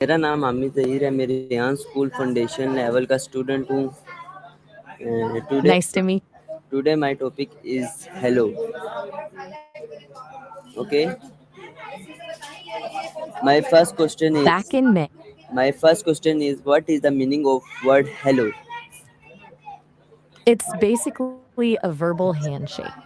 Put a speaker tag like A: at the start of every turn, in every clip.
A: मेरा नाम हामिद ज़हीर है। मैं रेहान स्कूल फाउंडेशन लेवल का स्टूडेंट हूँ। Today
B: Nice to meet
A: today my topic is hello. Okay, my first question
B: back
A: is
B: in May.
A: My first question is what is the meaning of word hello?
B: It's basically a verbal handshake.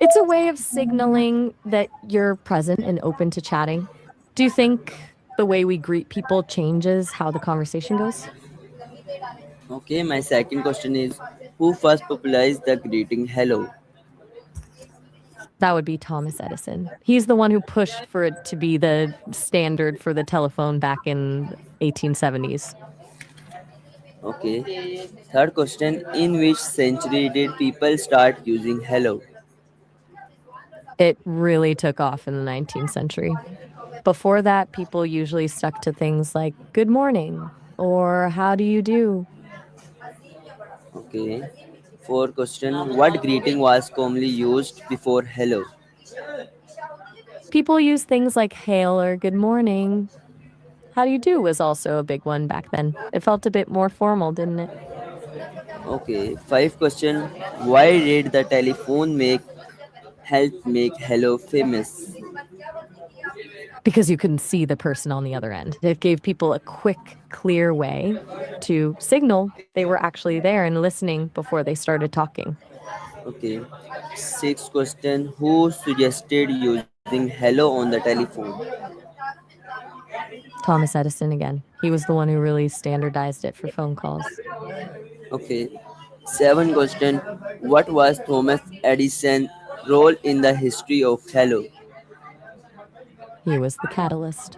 B: It's a way of signaling that you're present and open to chatting. Do you think the way we greet people changes how the conversation goes?
A: Okay, my second question is who first popularized the greeting hello?
B: That would be Thomas Edison. He's the one who pushed for it to be the standard for the telephone back in 1870s.
A: Okay, third question, in which century did people start using hello?
B: It really took off in the 19th century. Before that, people usually stuck to things like good morning or how do you do.
A: Okay, fourth question, what greeting was commonly used before hello?
B: People use things like hail or good morning. How do you do was also a big one back then. It felt a bit more formal, didn't it?
A: Okay, five question, why did the telephone make hello famous?
B: Because you couldn't see the person on the other end. It gave people a quick, clear way to signal they were actually there and listening before they started talking.
A: Okay, sixth question, who suggested using hello on the telephone?
B: Thomas Edison again. He was the one who really standardized it for phone calls.
A: Okay, seven question, what was Thomas Edison's role in the history of hello?
B: He was the catalyst.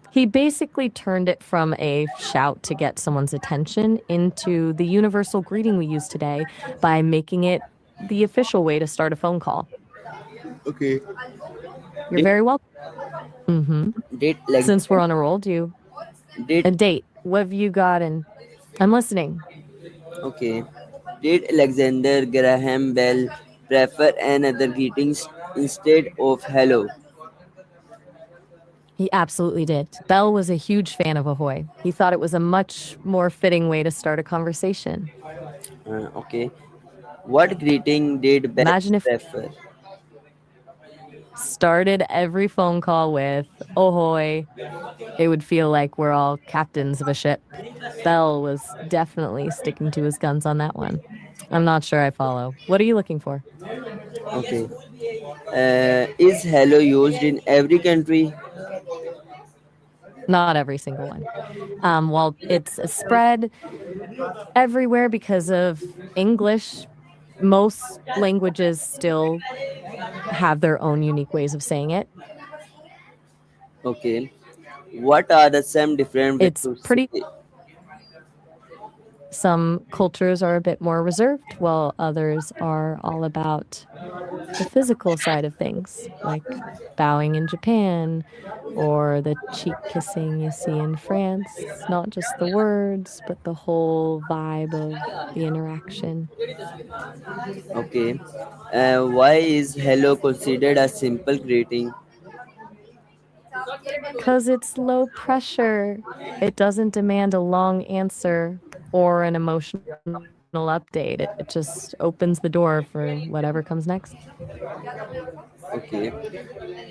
B: He basically turned it from a shout to get someone's attention into the universal greeting we use today by making it the official way to start a phone call.
A: Okay,
B: You're
A: did
B: very welcome. Hmm.
A: did
B: Since we're
A: Alexander
B: on a roll, do you
A: did
B: a date? What have you got? And I'm listening.
A: okay, did Alexander Graham Bell prefer another greetings instead of hello?
B: He absolutely did. Bell was a huge fan of Ahoy. He thought it was a much more fitting way to start a conversation.
A: Okay, what greeting did Bell
B: Imagine if
A: prefer?
B: started every phone call with Ahoy. It would feel like we're all captains of a ship. Bell was definitely sticking to his guns on that one. I'm not sure I follow. What are you looking for?
A: Okay, is hello used in every country?
B: Not every single one. While it's a spread everywhere because of English, most languages still have their own unique ways of saying it.
A: Okay, what are the some different ways
B: It's
A: to
B: pretty
A: say?
B: Some cultures are a bit more reserved, while others are all about the physical side of things, like bowing in Japan or the cheek kissing you see in France. Not just the words, but the whole vibe of the interaction.
A: Okay, why is hello considered a simple greeting?
B: Because it's low pressure, it doesn't demand a long answer or an emotional update. It just opens the door for whatever comes next.
A: Okay,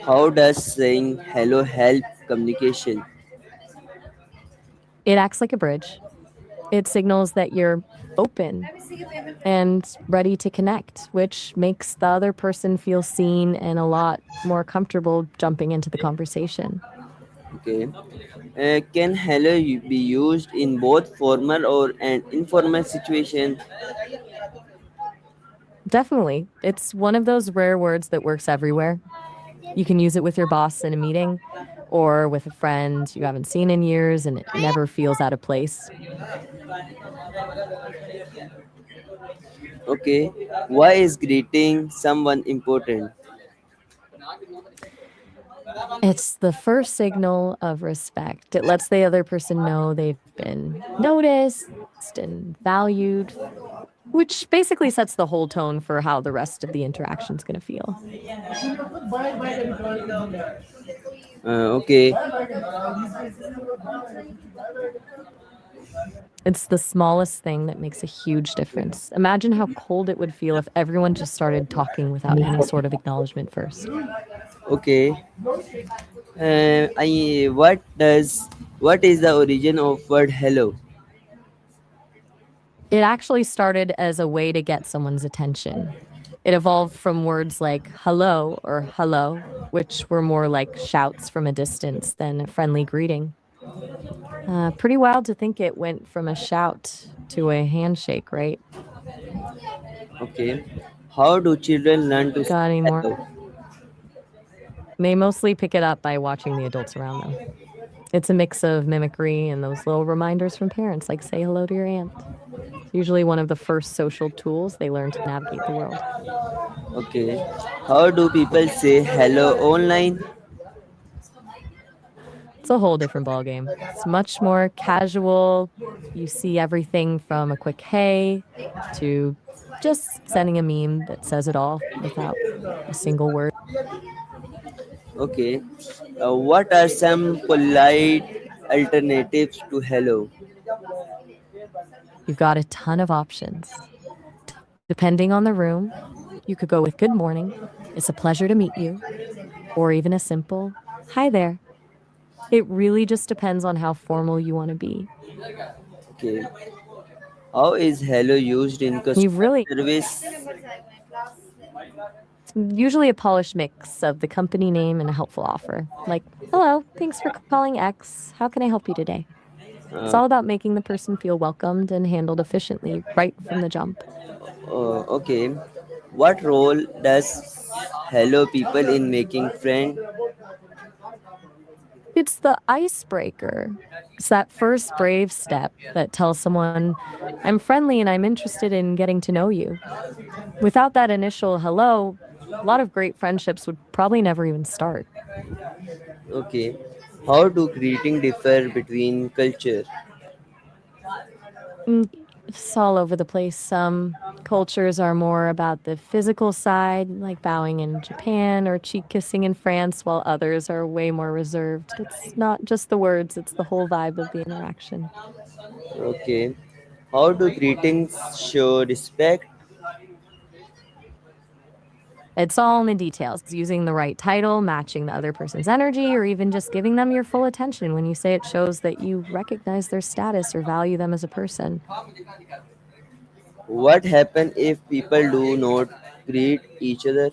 A: how does saying hello help communication?
B: It acts like a bridge. It signals that you're open and ready to connect, which makes the other person feel seen and a lot more comfortable jumping into the conversation.
A: Okay, can hello be used in both formal or an informal situation?
B: Definitely. It's one of those rare words that works everywhere. You can use it with your boss in a meeting or with a friend you haven't seen in years, and it never feels out of place.
A: Okay, why is greeting someone important?
B: It's the first signal of respect. It lets the other person know they've been noticed and valued, which basically sets the whole tone for how the rest of the interaction is going to feel.
A: Okay,
B: It's the smallest thing that makes a huge difference. Imagine how cold it would feel if everyone just started talking without any sort of acknowledgement first.
A: okay. What is the origin of word hello?
B: It actually started as a way to get someone's attention. It evolved from words like hello or hello, which were more like shouts from a distance than a friendly greeting. Pretty wild to think it went from a shout to a handshake, right?
A: Okay. How do children learn to say
B: Got any more?
A: hello?
B: They mostly pick it up by watching the adults around them. It's a mix of mimicry and those little reminders from parents, like say hello to your aunt. It's usually one of the first social tools they learn to navigate the world.
A: Okay. How do people say hello online?
B: It's a whole different ballgame. It's much more casual. You see everything from a quick hey to just sending a meme that says it all without a single word.
A: Okay. What are some polite alternatives to hello?
B: You've got a ton of options. Depending on the room, you could go with good morning, it's a pleasure to meet you, or even a simple hi there. It really just depends on how formal you want to be.
A: Okay. How is hello used in
B: You've
A: customer
B: really
A: service?
B: It's usually a polished mix of the company name and a helpful offer. Like, hello, thanks for calling X. How can I help you today? It's all
A: Uh,
B: about making the person feel welcomed and handled efficiently right from the jump.
A: okay. What role does hello people in making friend?
B: It's the icebreaker. It's that first brave step that tells someone, I'm friendly and I'm interested in getting to know you. Without that initial hello, a lot of great friendships would probably never even start.
A: Okay. How do greeting differ between culture?
B: Mm, It's all over the place. Some cultures are more about the physical side, like bowing in Japan or cheek kissing in France, while others are way more reserved. It's not just the words, it's the whole vibe of the interaction.
A: Okay. How do greetings show respect?
B: It's all in the details, using the right title, matching the other person's energy, or even just giving them your full attention. When you say it shows that you recognize their status or value them as a person.
A: What happens if people do not greet each other?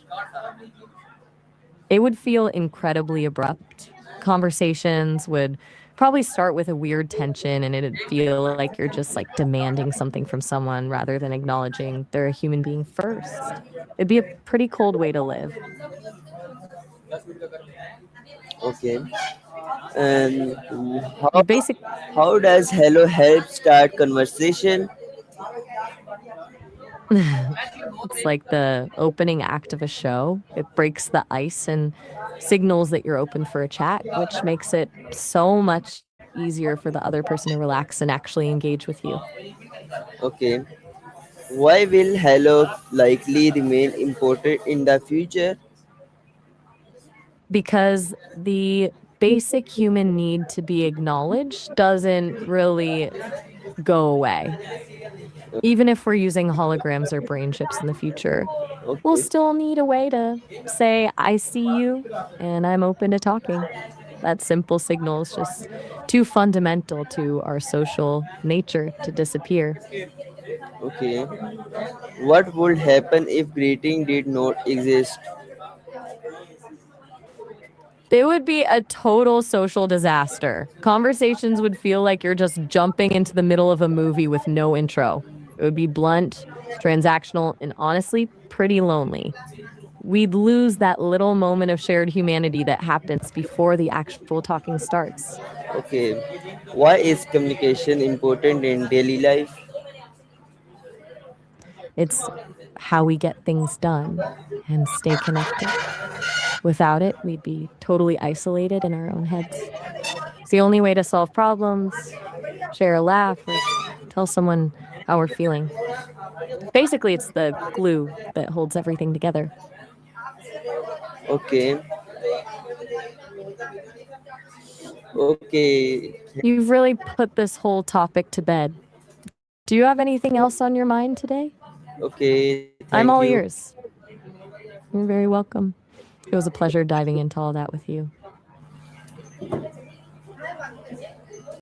B: It would feel incredibly abrupt. Conversations would probably start with a weird tension and it'd feel like you're just like demanding something from someone rather than acknowledging they're a human being first. It'd be a pretty cold way to live.
A: Okay. And how
B: You basic
A: how does hello help start conversation?
B: It's like the opening act of a show. It breaks the ice and signals that you're open for a chat, which makes it so much easier for the other person to relax and actually engage with you.
A: Okay. Why will hello likely remain important in the future?
B: Because the basic human need to be acknowledged doesn't really go away. Even if we're using holograms or brain chips in the future, we'll
A: Okay.
B: still need a way to say, I see you and I'm open to talking. That simple signal is just too fundamental to our social nature to disappear.
A: Okay. What would happen if greeting did not exist?
B: It would be a total social disaster. Conversations would feel like you're just jumping into the middle of a movie with no intro. It would be blunt, transactional, and honestly, pretty lonely. We'd lose that little moment of shared humanity that happens before the actual talking starts.
A: Okay. Why is communication important in daily life?
B: It's how we get things done and stay connected. Without it, we'd be totally isolated in our own heads. It's the only way to solve problems, share a laugh, or tell someone how we're feeling. Basically, it's the glue that holds everything together.
A: Okay. Okay.
B: You've really put this whole topic to bed. Do you have anything else on your mind today?
A: Okay. Thank
B: I'm
A: you.
B: all ears. You're very welcome. It was a pleasure diving into all that with you.